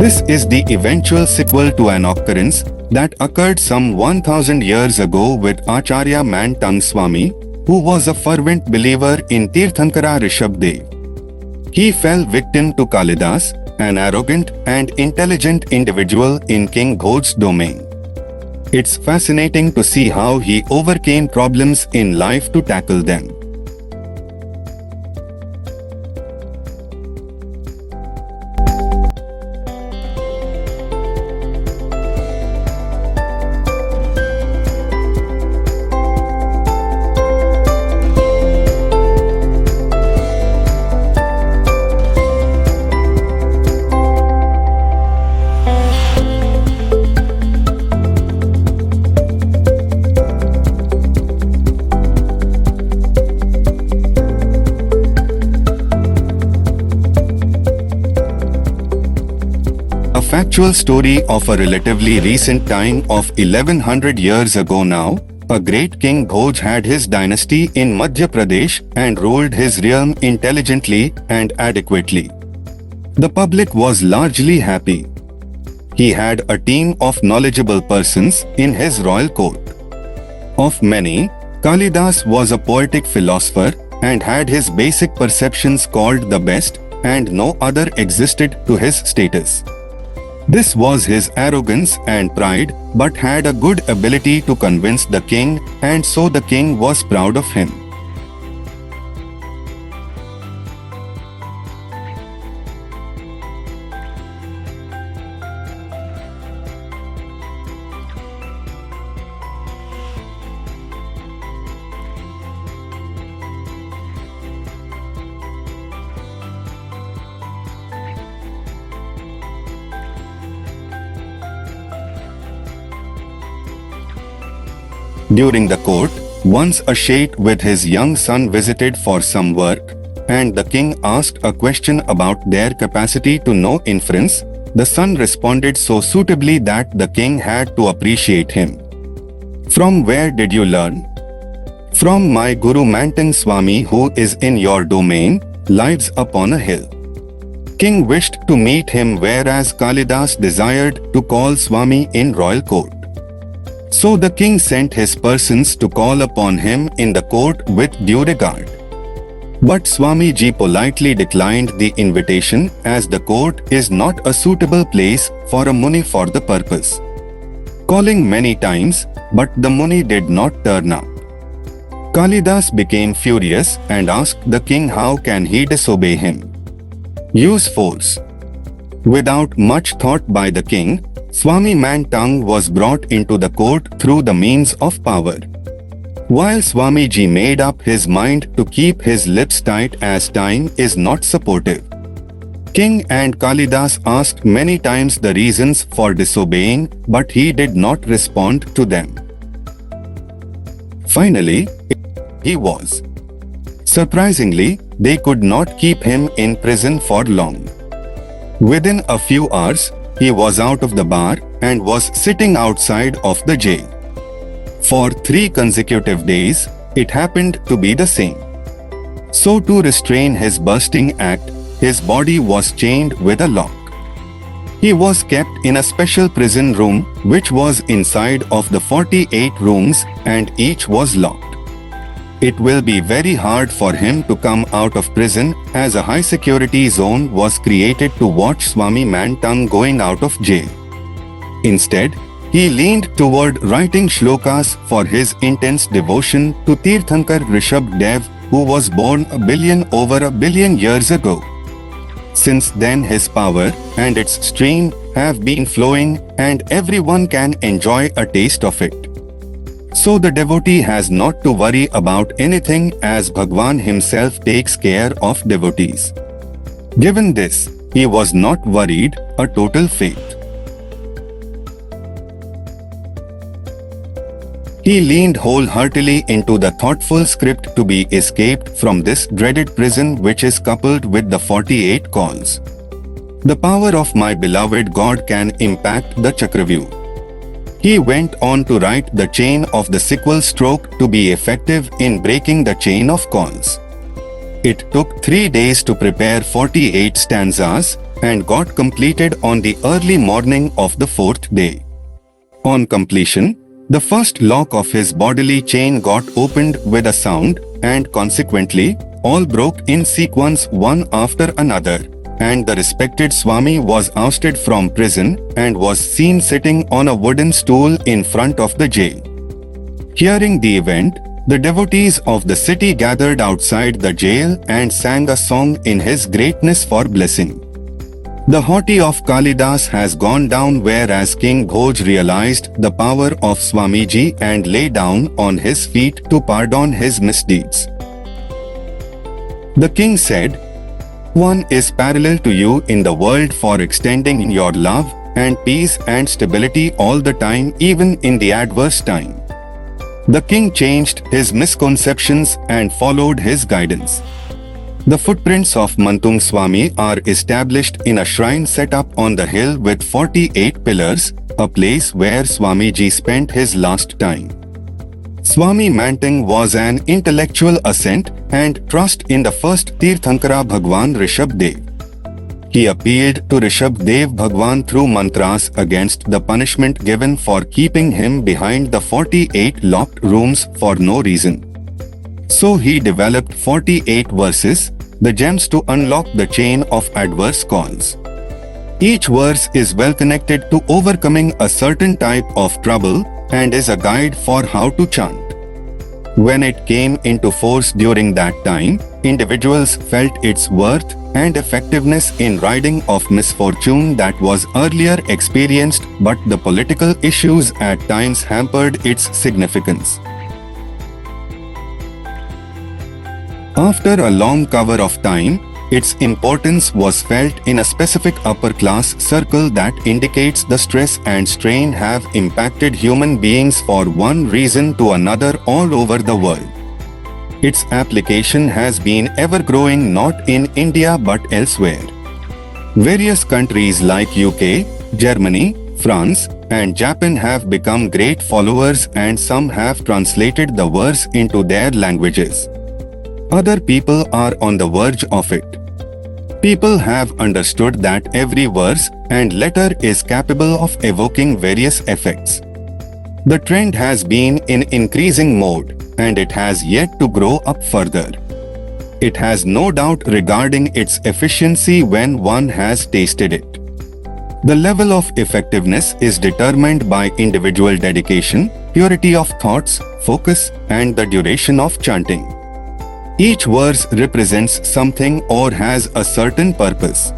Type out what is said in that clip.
This is the eventual sequel to an occurrence that occurred some 1000 years ago with Acharya Man Tung Swami, who was a fervent believer in Tirthankara Rishabh Dev. He fell victim to Kalidas, an arrogant and intelligent individual in King Bhoj's domain. It's fascinating to see how he overcame problems in life to tackle them. Factual story of a relatively recent time of 1100 years ago now, a great King Bhoj had his dynasty in Madhya Pradesh and ruled his realm intelligently and adequately. The public was largely happy. He had a team of knowledgeable persons in his royal court. Of many, Kalidas was a poetic philosopher and had his basic perceptions called the best, and no other existed to his status. This was his arrogance and pride, but had a good ability to convince the king, and so the king was proud of him. During the court, once a sheikh with his young son visited for some work, and the king asked a question about their capacity to know inference. The son responded so suitably that the king had to appreciate him. "From where did you learn?" "From my Guru Man Tung Swami, who is in your domain, lives upon a hill." King wished to meet him, whereas Kalidas desired to call Swami in royal court. So the king sent his persons to call upon him in the court with due regard. But Swami ji politely declined the invitation, as the court is not a suitable place for a Muni for the purpose. Calling many times, but the Muni did not turn up. Kalidas became furious and asked the king how can he disobey him. Use force. Without much thought by the king, Swami Man Tung was brought into the court through the means of power. While Swami ji made up his mind to keep his lips tight as time is not supportive. King and Kalidas asked many times the reasons for disobeying, but he did not respond to them. Finally, he was. Surprisingly, they could not keep him in prison for long. Within a few hours, he was out of the bar and was sitting outside of the jail. For 3 consecutive days, it happened to be the same. So to restrain his bursting act, his body was chained with a lock. He was kept in a special prison room which was inside of the 48 rooms, and each was locked. It will be very hard for him to come out of prison, as a high security zone was created to watch Swami Man Tung going out of jail. Instead, he leaned toward writing shlokas for his intense devotion to Tirthankara Rishabh Dev, who was born over a billion years ago. Since then his power and its stream have been flowing, and everyone can enjoy a taste of it. So the devotee has not to worry about anything, as Bhagwan himself takes care of devotees. Given this, he was not worried, a total faith. He leaned wholeheartedly into the thoughtful script to be escaped from this dreaded prison, which is coupled with the 48 calls. The power of my beloved God can impact the Chakravyuh. He went on to write the chain of the sequel stroke to be effective in breaking the chain of calls. It took 3 days to prepare 48 stanzas, and got completed on the early morning of the fourth day. On completion, the first lock of his bodily chain got opened with a sound, and consequently, all broke in sequence one after another, and the respected Swami was ousted from prison and was seen sitting on a wooden stool in front of the jail. Hearing the event, the devotees of the city gathered outside the jail and sang a song in his greatness for blessing. The haughty of Kalidas has gone down, whereas King Bhoj realized the power of Swamiji and lay down on his feet to pardon his misdeeds. The king said, "One is parallel to you in the world for extending your love and peace and stability all the time, even in the adverse time." The king changed his misconceptions and followed his guidance. The footprints of Mantung Swami are established in a shrine set up on the hill with 48 pillars, a place where Swamiji spent his last time. Swami Man Tung was an intellectual assent and trust in the first Tirthankara Bhagwan Rishabh Dev. He appealed to Rishabh Dev Bhagwan through mantras against the punishment given for keeping him behind the 48 locked rooms for no reason. So he developed 48 verses, the gems to unlock the chain of adverse calls. Each verse is well connected to overcoming a certain type of trouble and is a guide for how to chant. When it came into force during that time, individuals felt its worth and effectiveness in riding off misfortune that was earlier experienced, but the political issues at times hampered its significance. After a long cover of time, its importance was felt in a specific upper-class circle that indicates the stress and strain have impacted human beings for one reason to another all over the world. Its application has been ever-growing not in India but elsewhere. Various countries like UK, Germany, France, and Japan have become great followers, and some have translated the verse into their languages. Other people are on the verge of it. People have understood that every verse and letter is capable of evoking various effects. The trend has been in increasing mode, and it has yet to grow up further. It has no doubt regarding its efficiency when one has tasted it. The level of effectiveness is determined by individual dedication, purity of thoughts, focus, and the duration of chanting. Each verse represents something or has a certain purpose.